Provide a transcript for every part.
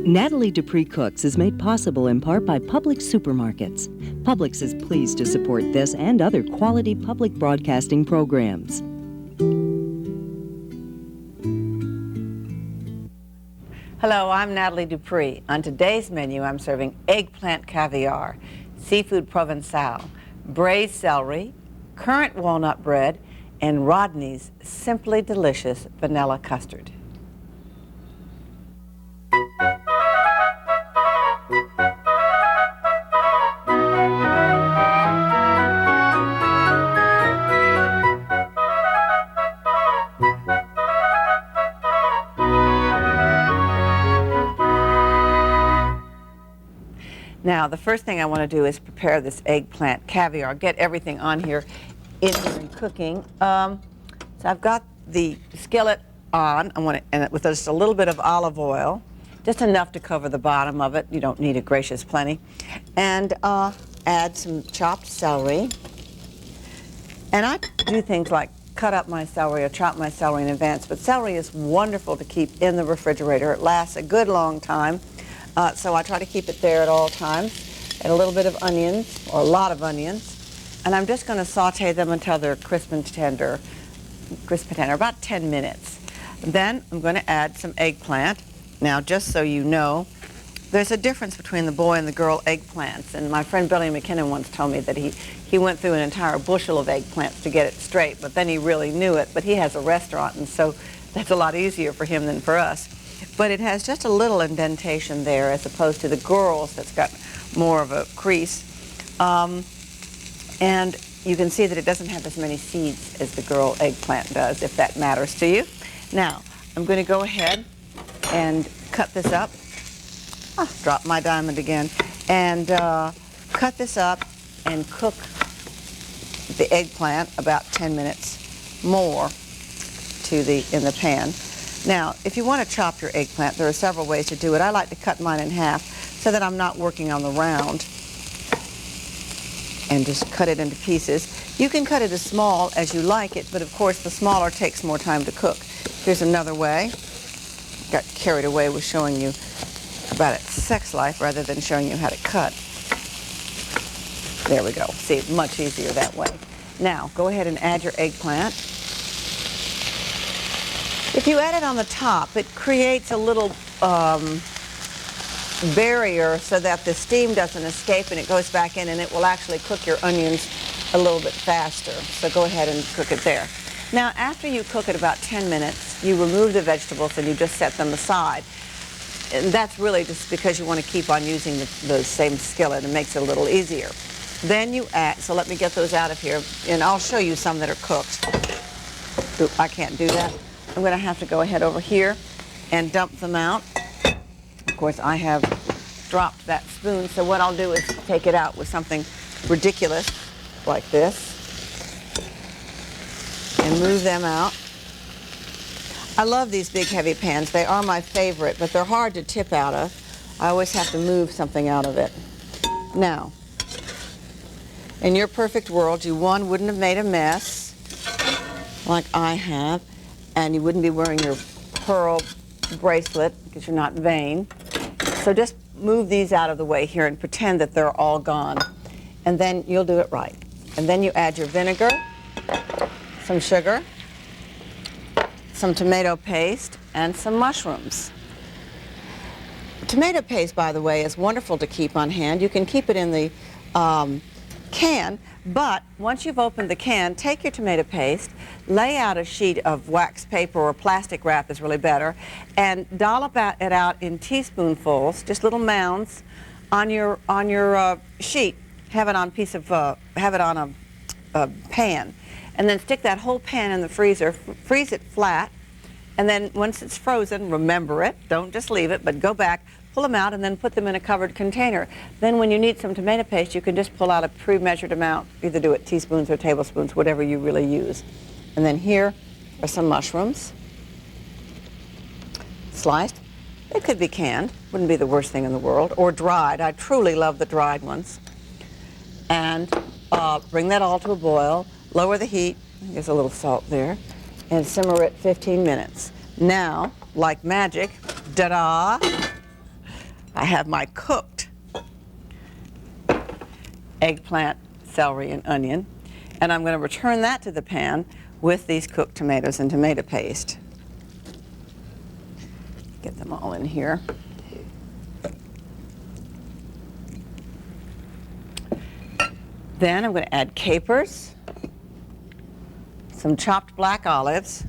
Nathalie Dupree Cooks is made possible in part by Publix Supermarkets. Publix is pleased to support this and other quality public broadcasting programs. Hello, I'm Nathalie Dupree. On today's menu, I'm serving eggplant caviar, seafood provençal, braised celery, currant walnut bread, and Rodney's Simply Delicious vanilla custard. Now, the first thing I want to do is prepare this eggplant caviar. Get everything on here in here and cooking. So I've got the skillet on. I want to, and with just a little bit of olive oil, just enough to cover the bottom of it. You don't need a gracious plenty. And add some chopped celery. And I do things like cut up my celery or chop my celery in advance, but celery is wonderful to keep in the refrigerator. It lasts a good long time. So I try to keep it there at all times. And a little bit of onions, or a lot of onions. And I'm just going to saute them until they're crisp and tender, about 10 minutes. Then I'm going to add some eggplant. Now, just so you know, there's a difference between the boy and the girl eggplants. And my friend Billy McKinnon once told me that he went through an entire bushel of eggplants to get it straight, but then he really knew it. But he has a restaurant, and so that's a lot easier for him than for us. But it has just a little indentation there as opposed to the girls that's got more of a crease. And you can see that it doesn't have as many seeds as the girl eggplant does, if that matters to you. Now, I'm going to go ahead and cut this up. Drop my diamond again. And cut this up and cook the eggplant about 10 minutes more in the pan. Now, if you want to chop your eggplant, there are several ways to do it. I like to cut mine in half so that I'm not working on the round, and just cut it into pieces. You can cut it as small as you like it, but of course the smaller takes more time to cook. Here's another way. Got carried away with showing you about its sex life rather than showing you how to cut. There we go. See, much easier that way. Now, go ahead and add your eggplant. If you add it on the top, it creates a little barrier so that the steam doesn't escape and it goes back in, and it will actually cook your onions a little bit faster. So go ahead and cook it there. Now, after you cook it about 10 minutes, you remove the vegetables and you just set them aside. And that's really just because you want to keep on using the same skillet. It makes it a little easier. Then you add, so let me get those out of here, and I'll show you some that are cooked. Oop, I can't do that. I'm going to have to go ahead over here and dump them out. Of course, I have dropped that spoon, so what I'll do is take it out with something ridiculous like this and move them out. I love these big heavy pans. They are my favorite, but they're hard to tip out of. I always have to move something out of it. Now, in your perfect world, you wouldn't have made a mess like I have, and you wouldn't be wearing your pearl bracelet because you're not vain. So just move these out of the way here and pretend that they're all gone. And then you'll do it right. And then you add your vinegar, some sugar, some tomato paste, and some mushrooms. Tomato paste, by the way, is wonderful to keep on hand. You can keep it in the can, but once you've opened the can, take your tomato paste, lay out a sheet of wax paper, or plastic wrap is really better, and dollop it out in teaspoonfuls, just little mounds, on your sheet. Have it on a pan, and then stick that whole pan in the freezer. Freeze it flat, and then once it's frozen, remember it. Don't just leave it, but go back, pull them out, and then put them in a covered container. Then when you need some tomato paste, you can just pull out a pre-measured amount. Either do it teaspoons or tablespoons, whatever you really use. And then here are some mushrooms, sliced. They could be canned, wouldn't be the worst thing in the world, or dried. I truly love the dried ones. And bring that all to a boil, lower the heat, there's a little salt there, and simmer it 15 minutes. Now, like magic, ta-da, I have my cooked eggplant, celery, and onion, and I'm going to return that to the pan with these cooked tomatoes and tomato paste. Get them all in here. Then I'm going to add capers, some chopped black olives.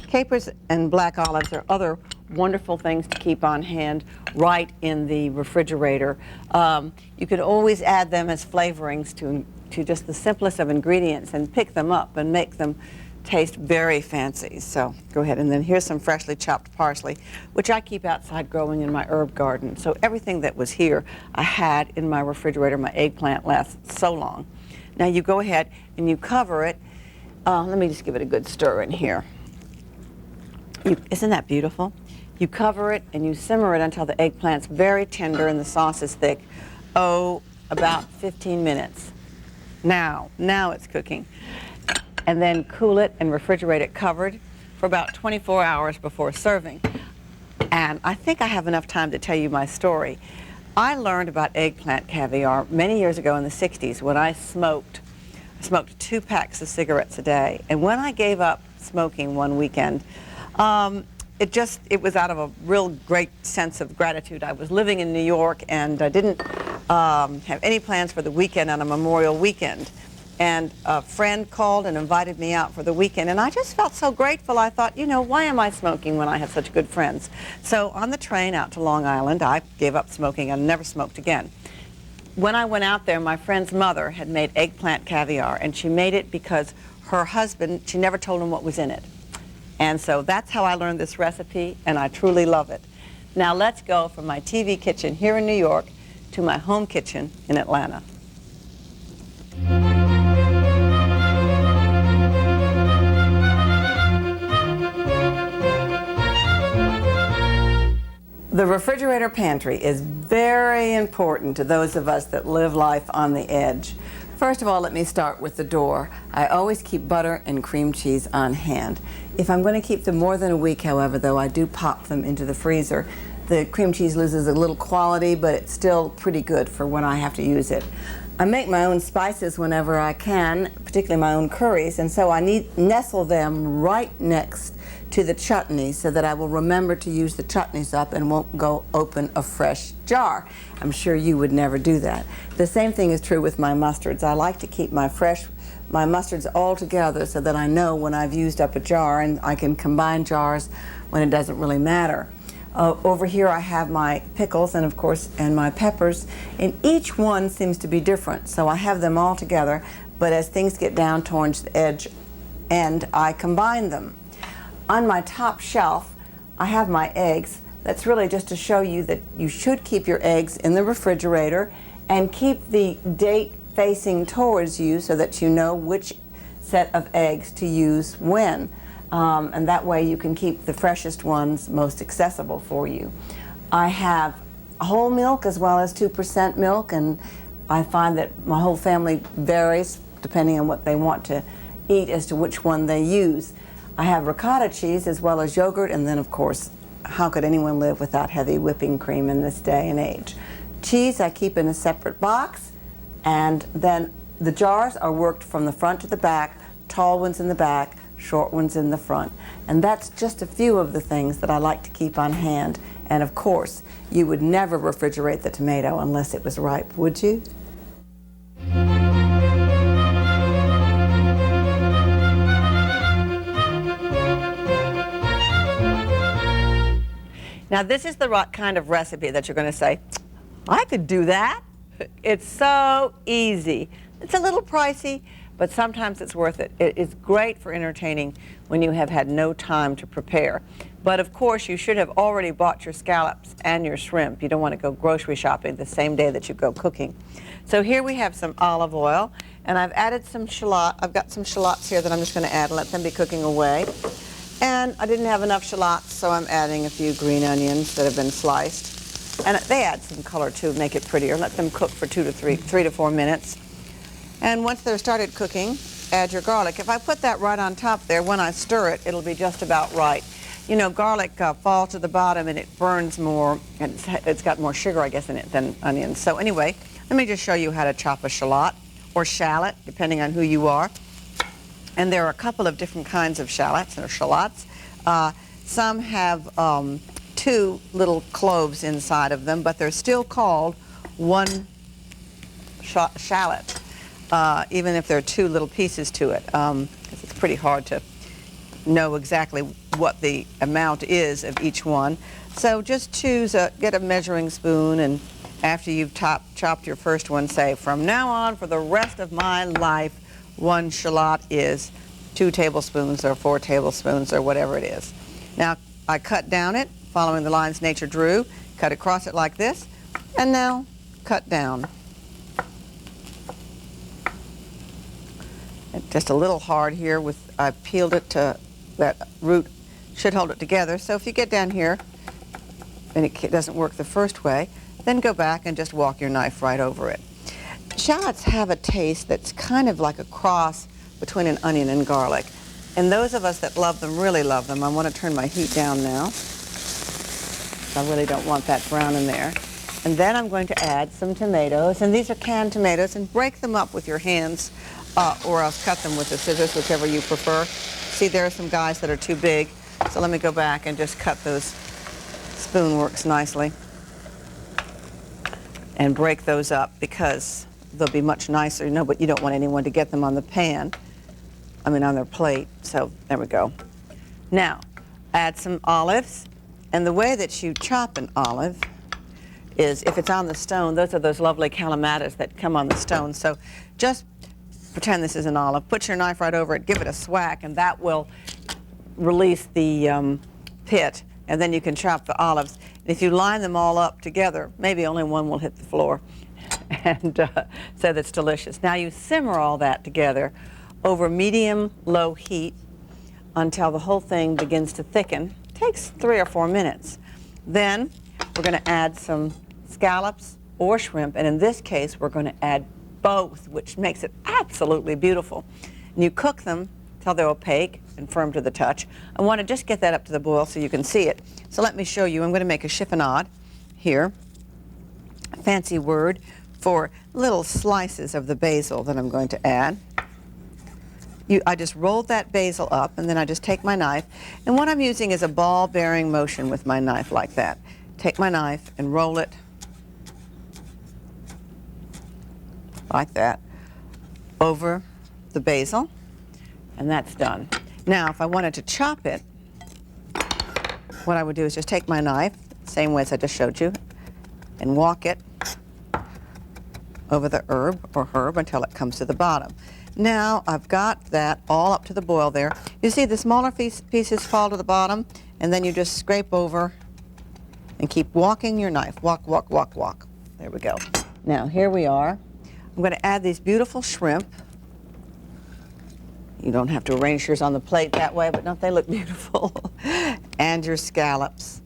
Capers and black olives are other wonderful things to keep on hand right in the refrigerator. You could always add them as flavorings to just the simplest of ingredients and pick them up and make them taste very fancy. So go ahead, and then here's some freshly chopped parsley, which I keep outside growing in my herb garden. So everything that was here I had in my refrigerator. My eggplant lasts so long. Now you go ahead and you cover it. Let me just give it a good stir in here. Isn't that beautiful? You cover it and you simmer it until the eggplant's very tender and the sauce is thick. Oh, about 15 minutes. Now it's cooking. And then cool it and refrigerate it covered for about 24 hours before serving. And I think I have enough time to tell you my story. I learned about eggplant caviar many years ago in the 60s when I smoked 2 packs of cigarettes a day. And when I gave up smoking one weekend, it was out of a real great sense of gratitude. I was living in New York and I didn't have any plans for the weekend on a Memorial weekend. And a friend called and invited me out for the weekend, and I just felt so grateful. I thought, you know, why am I smoking when I have such good friends? So on the train out to Long Island, I gave up smoking and never smoked again. When I went out there, my friend's mother had made eggplant caviar, and she made it because her husband, she never told him what was in it. And so that's how I learned this recipe, and I truly love it. Now let's go from my TV kitchen here in New York to my home kitchen in Atlanta. The refrigerator pantry is very important to those of us that live life on the edge. First of all, let me start with the door. I always keep butter and cream cheese on hand. If I'm going to keep them more than a week, however, though, I do pop them into the freezer. The cream cheese loses a little quality, but it's still pretty good for when I have to use it. I make my own spices whenever I can, particularly my own curries, and so I nestle them right next to the chutney so that I will remember to use the chutneys up and won't go open a fresh jar. I'm sure you would never do that. The same thing is true with my mustards. I like to keep my mustards all together so that I know when I've used up a jar, and I can combine jars when it doesn't really matter. Over here I have my pickles and of course my peppers, and each one seems to be different, so I have them all together, but as things get down towards the edge and I combine them. On my top shelf I have my eggs. That's really just to show you that you should keep your eggs in the refrigerator and keep the date facing towards you so that you know which set of eggs to use when. And that way you can keep the freshest ones most accessible for you. I have whole milk as well as 2% milk, and I find that my whole family varies depending on what they want to eat as to which one they use. I have ricotta cheese as well as yogurt, and then of course, how could anyone live without heavy whipping cream in this day and age? Cheese I keep in a separate box, and then the jars are worked from the front to the back, tall ones in the back, short ones in the front. And that's just a few of the things that I like to keep on hand. And of course, you would never refrigerate the tomato unless it was ripe, would you? Now this is the kind of recipe that you're going to say, I could do that. It's so easy. It's a little pricey, but sometimes it's worth it. It is great for entertaining when you have had no time to prepare. But of course, you should have already bought your scallops and your shrimp. You don't want to go grocery shopping the same day that you go cooking. So here we have some olive oil, and I've added some shallot. I've got some shallots here that I'm just going to add and let them be cooking away. And I didn't have enough shallots, so I'm adding a few green onions that have been sliced. And they add some color too, make it prettier. Let them cook for 3 to 4 minutes. And once they're started cooking, add your garlic. If I put that right on top there, when I stir it, it'll be just about right. You know, garlic falls to the bottom and it burns more, and it's got more sugar, I guess, in it than onions. So anyway, let me just show you how to chop a shallot or shallot, depending on who you are. And there are a couple of different kinds of shallots or shallots. Some have 2 little cloves inside of them, but they're still called one shallot, even if there are 2 little pieces to it, because it's pretty hard to know exactly what the amount is of each one. So just get a measuring spoon, and after you've chopped your first one, say, from now on for the rest of my life, 1 shallot is 2 tablespoons or 4 tablespoons or whatever it is. Now I cut down it, following the lines nature drew, cut across it like this, and now cut down. It's just a little hard here I peeled it to, that root should hold it together. So if you get down here and it doesn't work the first way, then go back and just walk your knife right over it. Shallots have a taste that's kind of like a cross between an onion and garlic. And those of us that love them really love them. I want to turn my heat down now. I really don't want that brown in there. And then I'm going to add some tomatoes, and these are canned tomatoes, and break them up with your hands or else cut them with the scissors, whichever you prefer. See, there are some guys that are too big, so let me go back and just cut those. Spoon works nicely. And break those up because they'll be much nicer. No, but you don't want anyone to get them on the pan, on their plate. So there we go. Now, add some olives, and the way that you chop an olive is, if it's on the stone, those are those lovely calamatas that come on the stone. So just pretend this is an olive, put your knife right over it, give it a swack, and that will release the pit, and then you can chop the olives. And if you line them all up together, maybe only one will hit the floor, and so that's delicious. Now you simmer all that together over medium-low heat until the whole thing begins to thicken. It takes 3 or 4 minutes. Then we're going to add some scallops or shrimp, and in this case we're going to add both, which makes it absolutely beautiful. And you cook them till they're opaque and firm to the touch. I want to just get that up to the boil so you can see it. So let me show you. I'm going to make a chiffonade here, a fancy word for little slices of the basil that I'm going to add. I just rolled that basil up, and then I just take my knife, and what I'm using is a ball-bearing motion with my knife like that. Take my knife and roll it like that over the basil, and that's done. Now, if I wanted to chop it, what I would do is just take my knife, same way as I just showed you, and walk it over the herb until it comes to the bottom. Now I've got that all up to the boil there. You see the smaller pieces fall to the bottom, and then you just scrape over and keep walking your knife. Walk, walk, walk, walk. There we go. Now here we are. I'm going to add these beautiful shrimp. You don't have to arrange yours on the plate that way, but don't they look beautiful? And your scallops.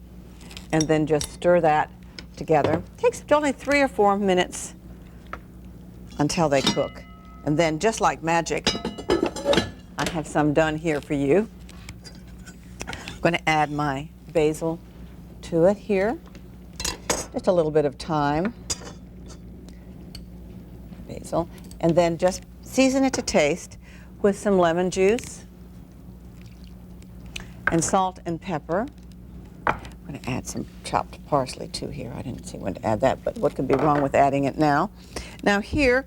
And then just stir that together. It takes only 3 or 4 minutes until they cook. And then, just like magic, I have some done here for you. I'm going to add my basil to it here. Just a little bit of thyme. Basil. And then just season it to taste with some lemon juice and salt and pepper. I'm going to add some chopped parsley too here. I didn't see when to add that, but what could be wrong with adding it now? Now here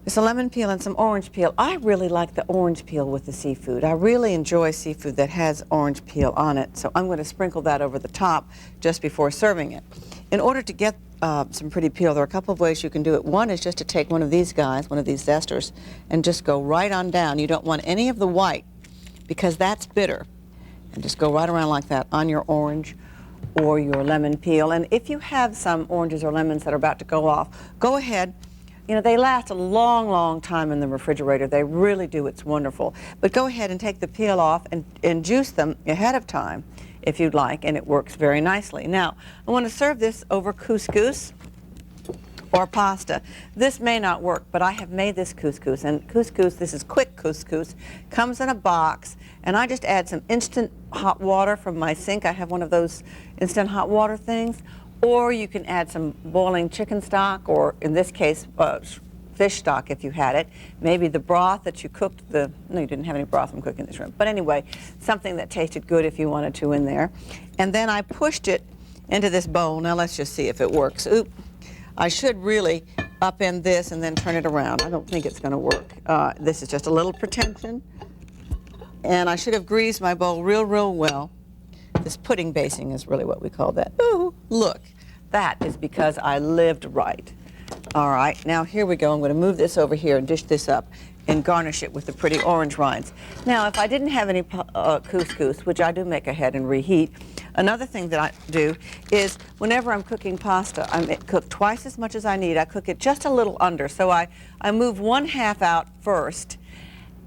is a lemon peel and some orange peel. I really like the orange peel with the seafood. I really enjoy seafood that has orange peel on it, so I'm going to sprinkle that over the top just before serving it. In order to get some pretty peel, there are a couple of ways you can do it. One is just to take one of these guys, one of these zesters, and just go right on down. You don't want any of the white because that's bitter. And just go right around like that on your orange or your lemon peel. And if you have some oranges or lemons that are about to go off, go ahead. You know, they last a long, long time in the refrigerator. They really do. It's wonderful. But go ahead and take the peel off and juice them ahead of time if you'd like, and it works very nicely. Now, I want to serve this over couscous or pasta. This may not work, but I have made this couscous, and couscous, this is quick couscous, comes in a box, and I just add some instant hot water from my sink. I have one of those instant hot water things, or you can add some boiling chicken stock, or in this case, fish stock if you had it. Maybe the broth that you cooked no, you didn't have any broth from cooking the shrimp, but anyway, something that tasted good if you wanted to in there. And then I pushed it into this bowl. Now let's just see if it works. Oop. I should really upend this and then turn it around. I don't think it's going to work. This is just a little pretension. And I should have greased my bowl real well. This pudding basing is really what we call that. Ooh, look, that is because I lived right. All right, now here we go. I'm going to move this over here and dish this up and garnish it with the pretty orange rinds. Now, if I didn't have any couscous, which I do make ahead and reheat, another thing that I do is whenever I'm cooking pasta, I cook twice as much as I need. I cook it just a little under. So I move 1/2 out first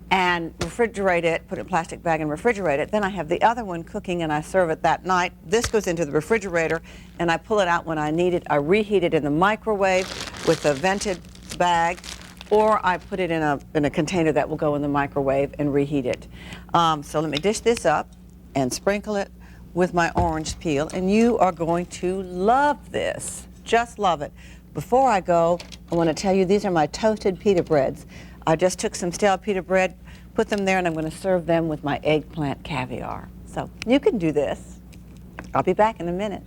and refrigerate it, put it in a plastic bag and refrigerate it. Then I have the other one cooking and I serve it that night. This goes into the refrigerator and I pull it out when I need it. I reheat it in the microwave with a vented bag, or I put it in a container that will go in the microwave and reheat it. So let me dish this up and sprinkle it with my orange peel, and you are going to love this. Just love it. Before I go, I want to tell you these are my toasted pita breads. I just took some stale pita bread, put them there, and I'm going to serve them with my eggplant caviar. So you can do this. I'll be back in a minute.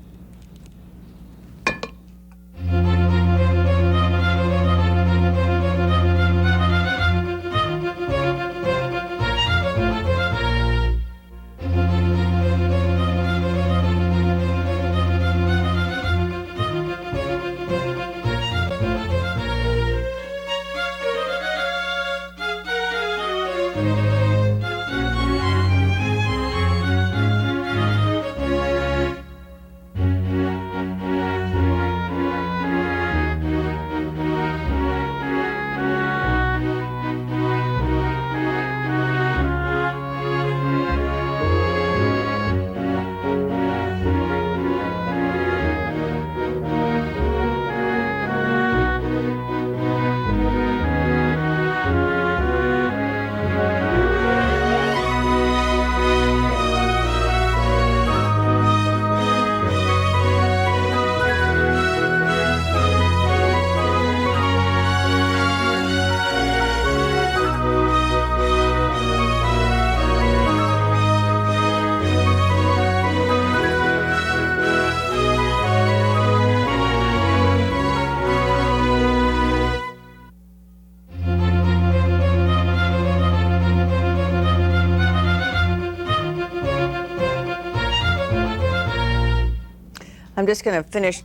I'm just going to finish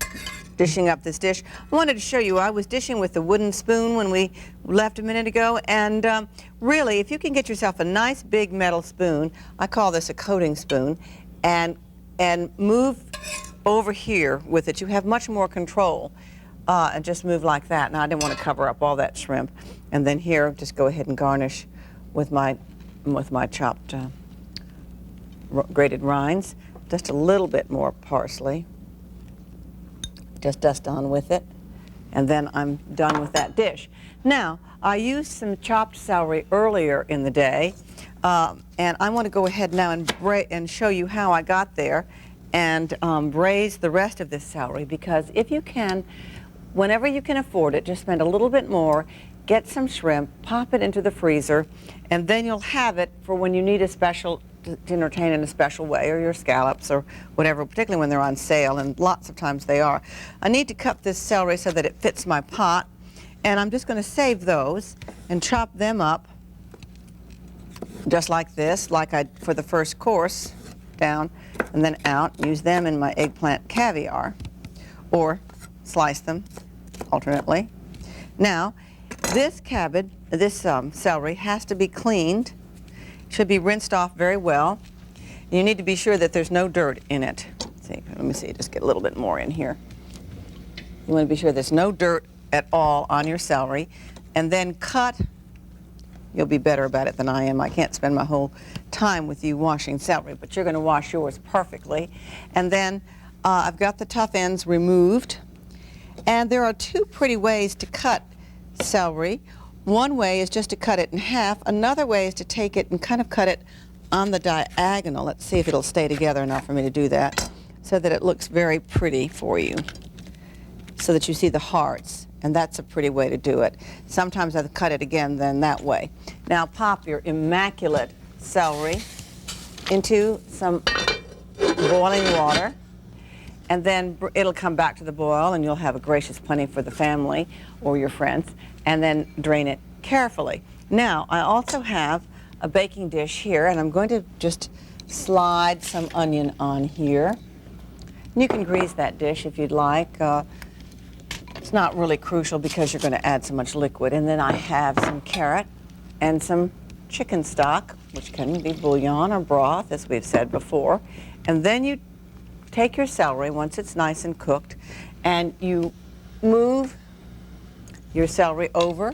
dishing up this dish. I wanted to show you, I was dishing with the wooden spoon when we left a minute ago, and really, if you can get yourself a nice big metal spoon, I call this a coating spoon, and move over here with it, you have much more control, and just move like that. Now, I didn't want to cover up all that shrimp. And then here, just go ahead and garnish with my chopped grated rinds. Just a little bit more parsley. Just dust on with it, and then I'm done with that dish. Now, I used some chopped celery earlier in the day, and I want to go ahead now and show you how I got there and braise the rest of this celery, because if you can, whenever you can afford it, just spend a little bit more, get some shrimp, pop it into the freezer, and then you'll have it for when you need a special to entertain in a special way, or your scallops or whatever, particularly when they're on sale, and lots of times they are. I need to cut this celery so that it fits my pot, and I'm just going to save those and chop them up just like this, like I for the first course, down and then out. Use them in my eggplant caviar, or slice them alternately. Now, this cabbage, this celery has to be cleaned. Should be rinsed off very well. You need to be sure that there's no dirt in it. Let me see, just get a little bit more in here. You want to be sure there's no dirt at all on your celery. And then cut. You'll be better about it than I am. I can't spend my whole time with you washing celery, but you're going to wash yours perfectly. And then I've got the tough ends removed. And there are two pretty ways to cut celery. One way is just to cut it in half. Another way is to take it and kind of cut it on the diagonal. Let's see if it'll stay together enough for me to do that so that it looks very pretty for you, so that you see the hearts. And that's a pretty way to do it. Sometimes I cut it again then that way. Now pop your immaculate celery into some boiling water, and then it'll come back to the boil and you'll have a gracious plenty for the family or your friends, and then drain it carefully. Now I also have a baking dish here, and I'm going to just slide some onion on here. And you can grease that dish if you'd like. It's not really crucial because you're going to add so much liquid. And then I have some carrot and some chicken stock, which can be bouillon or broth, as we've said before. And then you take your celery once it's nice and cooked, and you move your celery over.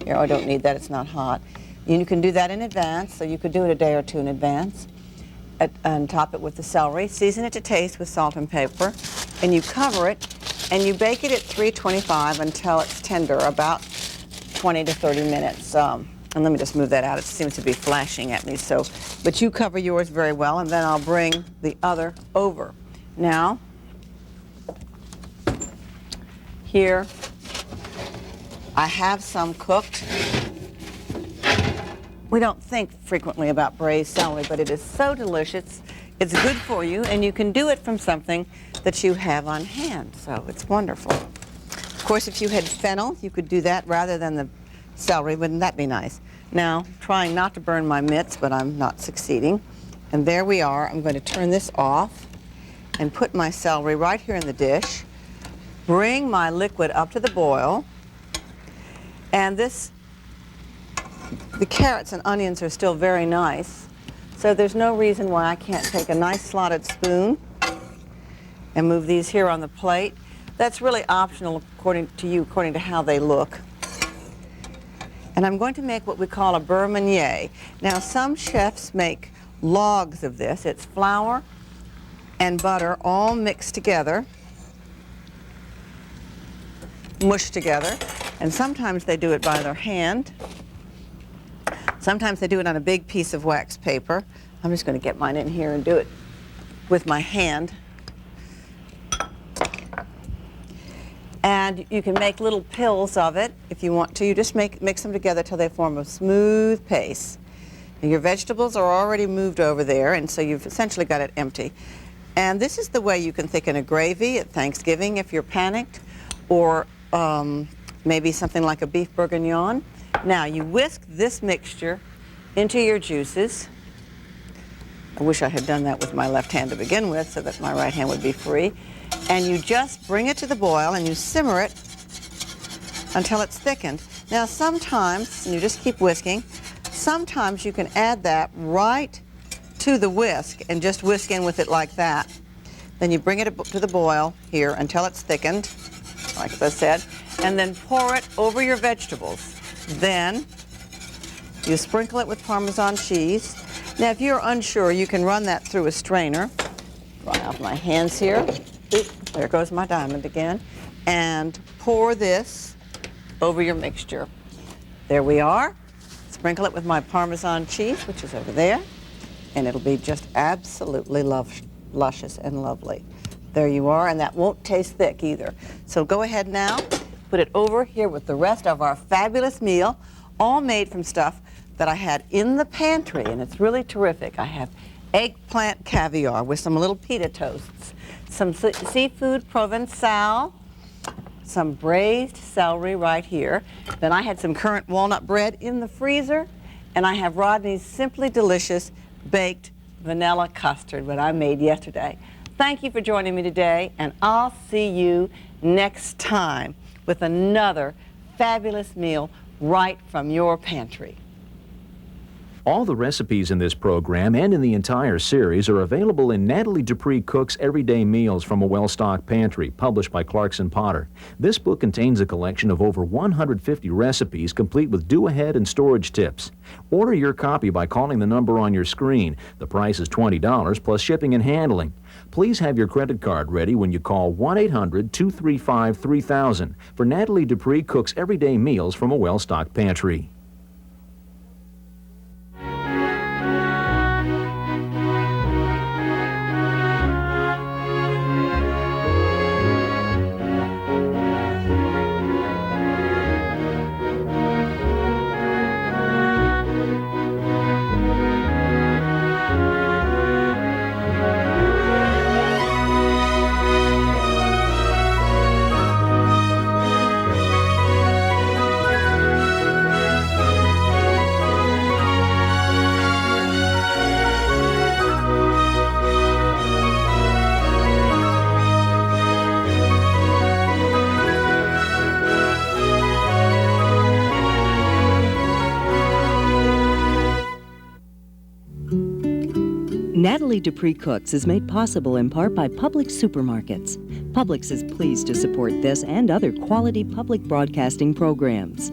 Here, I don't need that, it's not hot. You can do that in advance, so you could do it a day or two in advance. And top it with the celery, season it to taste with salt and pepper, and you cover it, and you bake it at 325 until it's tender, about 20 to 30 minutes. And let me just move that out. It seems to be flashing at me. So, but you cover yours very well, and then I'll bring the other over. Now, here, I have some cooked. We don't think frequently about braised celery, but it is so delicious. It's good for you, and you can do it from something that you have on hand, so it's wonderful. Of course, if you had fennel, you could do that rather than the celery. Wouldn't that be nice? Now, trying not to burn my mitts, but I'm not succeeding. And there we are. I'm going to turn this off and put my celery right here in the dish. Bring my liquid up to the boil. And the carrots and onions are still very nice, so there's no reason why I can't take a nice slotted spoon and move these here on the plate. That's really optional according to you, according to how they look. And I'm going to make what we call a beurre meunier. Now, some chefs make logs of this. It's flour and butter all mixed together, mushed together, and sometimes they do it by their hand. Sometimes they do it on a big piece of wax paper. I'm just going to get mine in here and do it with my hand. And you can make little pills of it if you want to. You just mix them together till they form a smooth paste. And your vegetables are already moved over there, and so you've essentially got it empty. And this is the way you can thicken a gravy at Thanksgiving if you're panicked, or maybe something like a beef bourguignon. Now, you whisk this mixture into your juices. I wish I had done that with my left hand to begin with so that my right hand would be free. And you just bring it to the boil and you simmer it until it's thickened. Now, sometimes, and you just keep whisking, sometimes you can add that right to the whisk and just whisk in with it like that. Then you bring it to the boil here until it's thickened, like I said, and then pour it over your vegetables. Then you sprinkle it with Parmesan cheese. Now, if you're unsure, you can run that through a strainer. Dry off my hands here. Oop, there goes my diamond again. And pour this over your mixture. There we are. Sprinkle it with my Parmesan cheese, which is over there, and it'll be just absolutely luscious and lovely. There you are, and that won't taste thick either. So go ahead now, put it over here with the rest of our fabulous meal, all made from stuff that I had in the pantry, and it's really terrific. I have eggplant caviar with some little pita toasts, some seafood Provençal, some braised celery right here. Then I had some currant walnut bread in the freezer, and I have Rodney's Simply Delicious baked vanilla custard that I made yesterday. Thank you for joining me today, and I'll see you next time with another fabulous meal right from your pantry. All the recipes in this program and in the entire series are available in Nathalie Dupree Cooks Everyday Meals from a Well-Stocked Pantry, published by Clarkson Potter. This book contains a collection of over 150 recipes, complete with do-ahead and storage tips. Order your copy by calling the number on your screen. The price is $20 plus shipping and handling. Please have your credit card ready when you call 1-800-235-3000 for Nathalie Dupree Cooks Everyday Meals from a Well-Stocked Pantry. Nathalie Dupree Cooks is made possible in part by Publix Supermarkets. Publix is pleased to support this and other quality public broadcasting programs.